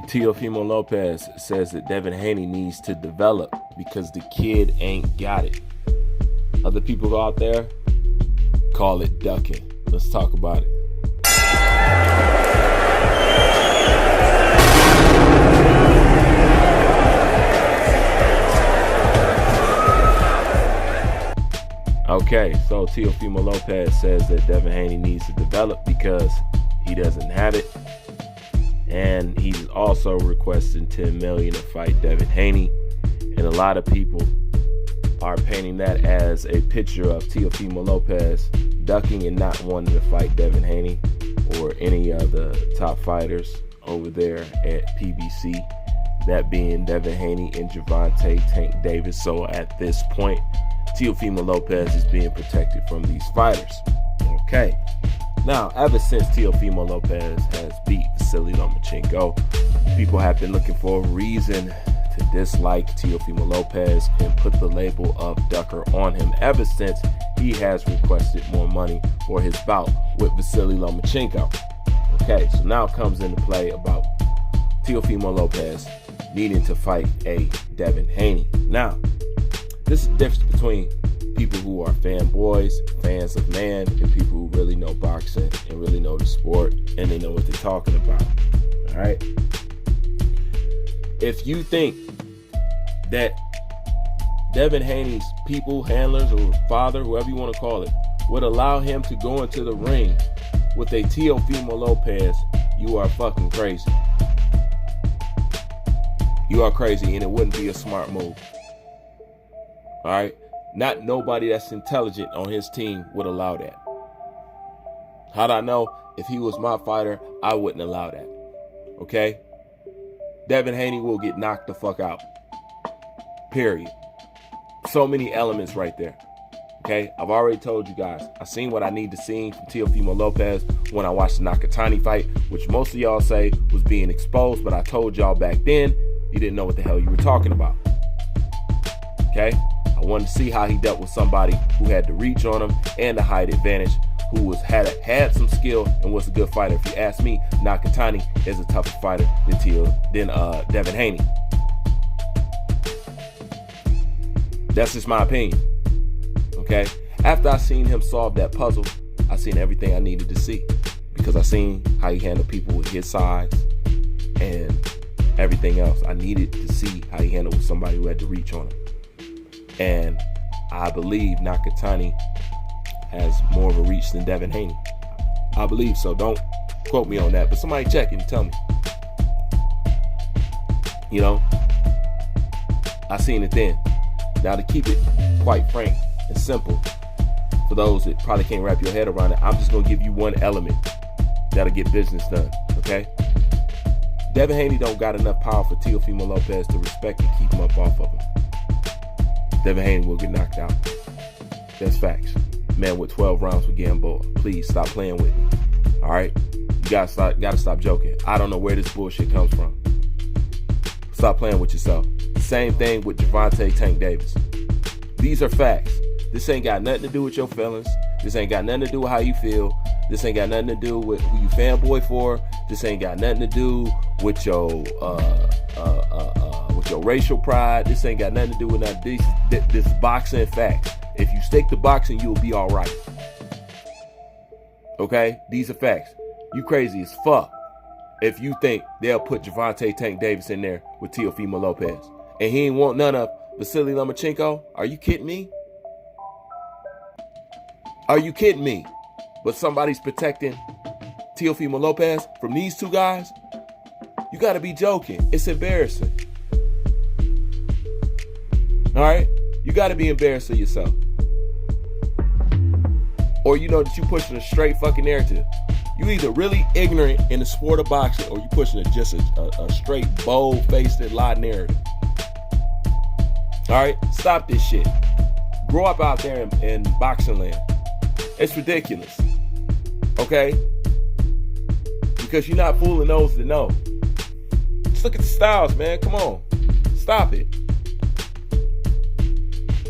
TEOFIMO Lopez says that Devin Haney needs to develop because the kid ain't got it. Other people out there call it ducking. Let's talk about it. Okay, so TEOFIMO Lopez says that Devin Haney needs to develop because he doesn't have it. And he's also requesting $10 million to fight Devin Haney. And a lot of people are painting that as a picture of TEOFIMO Lopez ducking and not wanting to fight Devin Haney or any of the top fighters over there at PBC. That being Devin Haney and Gervonta Tank Davis. So at this point, TEOFIMO Lopez is being protected from these fighters. Okay. Now, ever since TEOFIMO Lopez has beat Vasily Lomachenko, people have been looking for a reason to dislike TEOFIMO Lopez and put the label of ducker on him ever since he has requested more money for his bout with Vasily Lomachenko. Okay, so now comes into play about TEOFIMO Lopez needing to fight a Devin Haney. Now, this is the difference between people who are fanboys, fans of man, and people who really know boxing and really know the sport and they know what they're talking about. All right. If you think that Devin Haney's people, handlers, or father, whoever you want to call it, would allow him to go into the ring with a TEOFIMO Lopez, you are fucking crazy. You are crazy, and it wouldn't be a smart move. All right. Not nobody that's intelligent on his team would allow that. How'd I know? If he was my fighter, I wouldn't allow that. Okay? Devin Haney will get knocked the fuck out. Period. So many elements right there. Okay? I've already told you guys. I seen what I need to see from TEOFIMO Lopez when I watched the Nakatani fight, which most of y'all say was being exposed, but I told y'all back then you didn't know what the hell you were talking about. Okay? I wanted to see how he dealt with somebody who had the reach on him and the height advantage, who had some skill and was a good fighter. If you ask me, Nakatani is a tougher fighter than Devin Haney. That's just my opinion. Okay? After I seen him solve that puzzle, I seen everything I needed to see because I seen how he handled people with his size and everything else. I needed to see how he handled with somebody who had the reach on him. And I believe Nakatani has more of a reach than Devin Haney. I believe so. Don't quote me on that, but somebody check and tell me. You know, I seen it then. Now, to keep it quite frank and simple, for those that probably can't wrap your head around it, I'm just going to give you one element that'll get business done, okay? Devin Haney don't got enough power for TEOFIMO Lopez to respect and keep him up off of him. Devin Haney will get knocked out. That's facts. Man with 12 rounds with Gamboa. Please stop playing with me. All right? You gotta stop joking. I don't know where this bullshit comes from. Stop playing with yourself. Same thing with Gervonta Tank Davis. These are facts. This ain't got nothing to do with your feelings. This ain't got nothing to do with how you feel. This ain't got nothing to do with who you fanboy for. This ain't got nothing to do with your racial pride. This ain't got nothing to do with none of this boxing facts. If you stick to boxing, you'll be all right. Okay? These are facts. You crazy as fuck if you think they'll put Gervonta Tank Davis in there with TEOFIMO Lopez. And he ain't want none of Vasily Lomachenko. Are you kidding me? Are you kidding me? But somebody's protecting TEOFIMO Lopez from these two guys? You got to be joking. It's embarrassing. All right? You got to be embarrassed of yourself. Or you know that you pushing a straight fucking narrative. You either really ignorant in the sport of boxing or you pushing just a straight, bold-faced lie narrative. All right? Stop this shit. Grow up out there in boxing land. It's ridiculous. Okay? Because you're not fooling those that know. Just look at the styles, man. Come on. Stop it.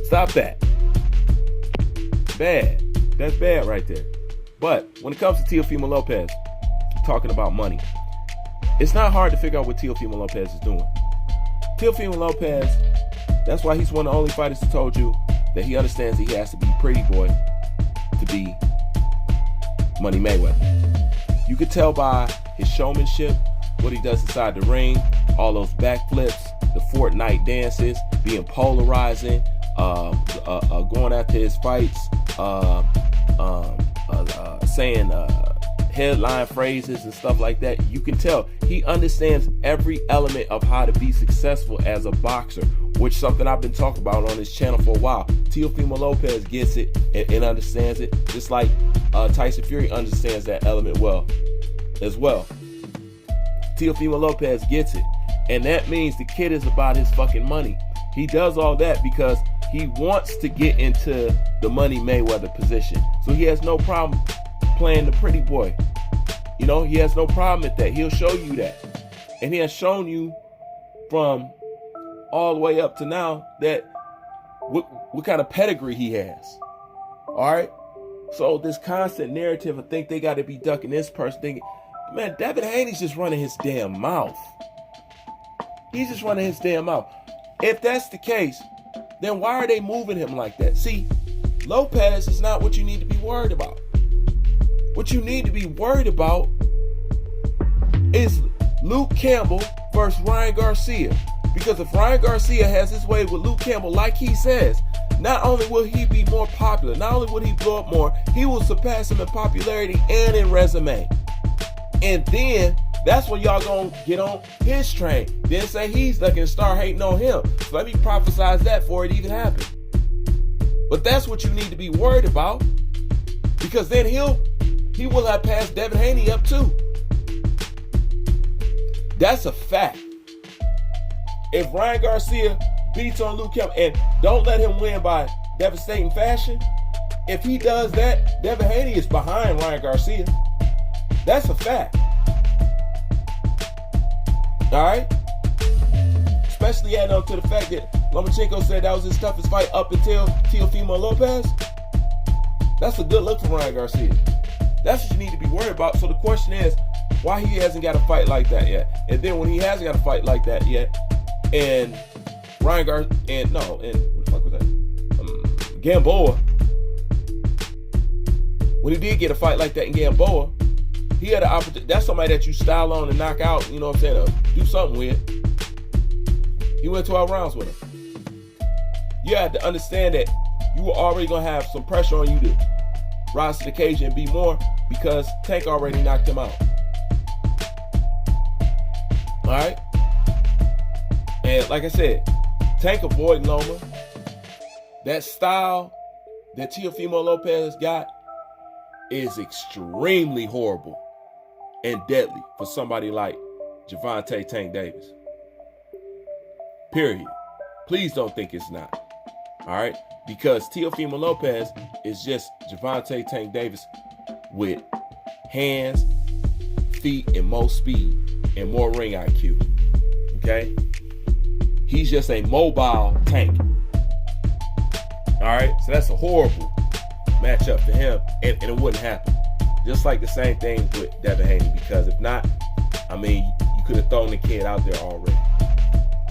Stop that. Bad. That's bad right there. But when it comes to TEOFIMO Lopez, talking about money, It's not hard to figure out what Teofimo Lopez is doing. Teofimo Lopez, that's why he's one of the only fighters who told you that he understands he has to be pretty boy to be Money Mayweather. You could tell by his showmanship, what he does inside the ring, all those backflips, the Fortnite dances, being polarizing, going after his fights, saying headline phrases and stuff like that. You can tell he understands every element of how to be successful as a boxer, which is something I've been talking about on this channel for a while. Teofimo Lopez gets it and understands it, just like Tyson Fury understands that element well as well. Teofimo Lopez gets it, and that means the kid is about his fucking money. He does all that because he wants to get into the Money Mayweather position, so he has no problem playing the pretty boy. You know, he has no problem with that. He'll show you that, and he has shown you from all the way up to now that what kind of pedigree he has. All right, so this constant narrative, I think they got to be ducking this person, thinking, man, Devin Haney's just running his damn mouth. He's just running his damn mouth. If that's the case, then why are they moving him like that? See, Lopez is not what you need to be worried about. What you need to be worried about is Luke Campbell versus Ryan Garcia. Because if Ryan Garcia has his way with Luke Campbell, like he says, not only will he be more popular, not only will he blow up more, he will surpass him in popularity and in resume. And then that's when y'all gonna get on his train. Then say he's looking to start hating on him. So let me prophesize that before it even happened. But that's what you need to be worried about, because then he will have passed Devin Haney up too. That's a fact. If Ryan Garcia beats on Luke Campbell, and don't let him win by devastating fashion, if he does that, Devin Haney is behind Ryan Garcia. That's a fact. All right? Especially adding on to the fact that Lomachenko said that was his toughest fight up until Teofimo Lopez. That's a good look for Ryan Garcia. That's what you need to be worried about. So the question is, why he hasn't got a fight like that yet? And then when he hasn't got a fight like that yet, and Ryan what the fuck was that? Gamboa. When he did get a fight like that in Gamboa, he had an opportunity. That's somebody that you style on and knock out, you know what I'm saying, do something with. He went 12 rounds with him. You had to understand that you were already going to have some pressure on you to rise to the occasion and be more, because Tank already knocked him out. All right? And like I said, Tank avoided Loma. That style that Teofimo Lopez got is extremely horrible and deadly for somebody like Gervonta Tank Davis. Period. Please don't think it's not. All right? Because Teofimo Lopez is just Gervonta Tank Davis with hands, feet, and more speed and more ring IQ. Okay? He's just a mobile tank. All right? So that's a horrible matchup for him, and it wouldn't happen. Just like the same thing with Devin Haney, because if not, I mean, you could have thrown the kid out there already.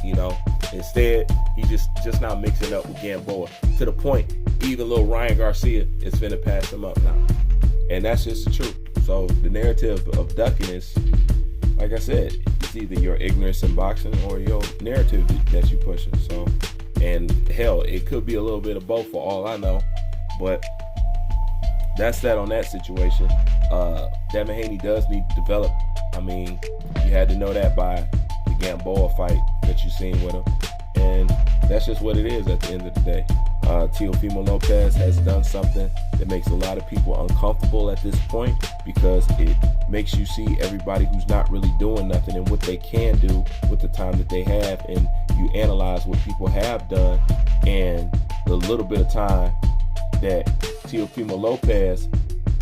You know? Instead, he's just now mixing up with Gamboa to the point even little Ryan Garcia is finna pass him up now. And that's just the truth. So the narrative of ducking is, like I said, it's either your ignorance in boxing or your narrative that you're pushing. So, and hell, it could be a little bit of both for all I know. But that's that on that situation. Devin Haney does need to develop. I mean, you had to know that by the Gamboa fight that you seen with him. And that's just what it is at the end of the day. Teofimo Lopez has done something that makes a lot of people uncomfortable at this point, because it makes you see everybody who's not really doing nothing and what they can do with the time that they have, and you analyze what people have done and the little bit of time that Teofimo Lopez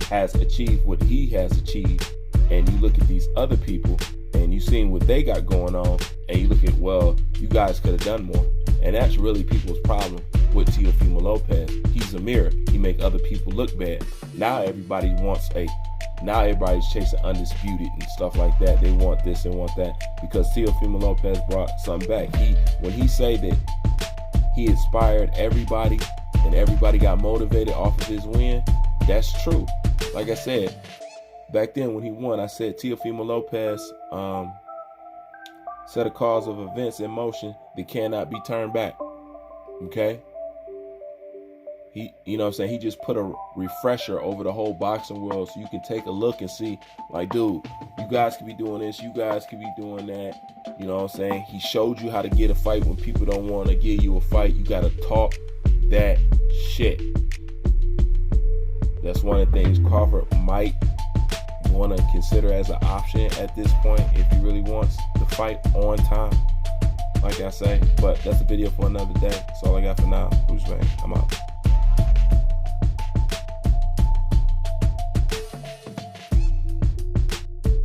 has achieved what he has achieved, and you look at these other people and you seen what they got going on, and you look at, well, you guys could have done more. And that's really people's problem with Teofimo Lopez. He's a mirror. He make other people look bad. Now everybody wants a Now everybody's chasing undisputed and stuff like that. They want this and want that because Teofimo Lopez brought something back. When he said that he inspired everybody and everybody got motivated off of his win, that's true. Like I said, back then when he won, I said Teofimo Lopez set a cause of events in motion that cannot be turned back. Okay? You know what I'm saying? He just put a refresher over the whole boxing world so you can take a look and see, like, dude, you guys could be doing this, you guys could be doing that. You know what I'm saying? He showed you how to get a fight when people don't want to give you a fight. You got to talk that shit. That's one of the things Crawford might want to consider as an option at this point if he really wants the fight on time, like I say. But that's a video for another day. That's all I got for now. Bruce Wayne, I'm out.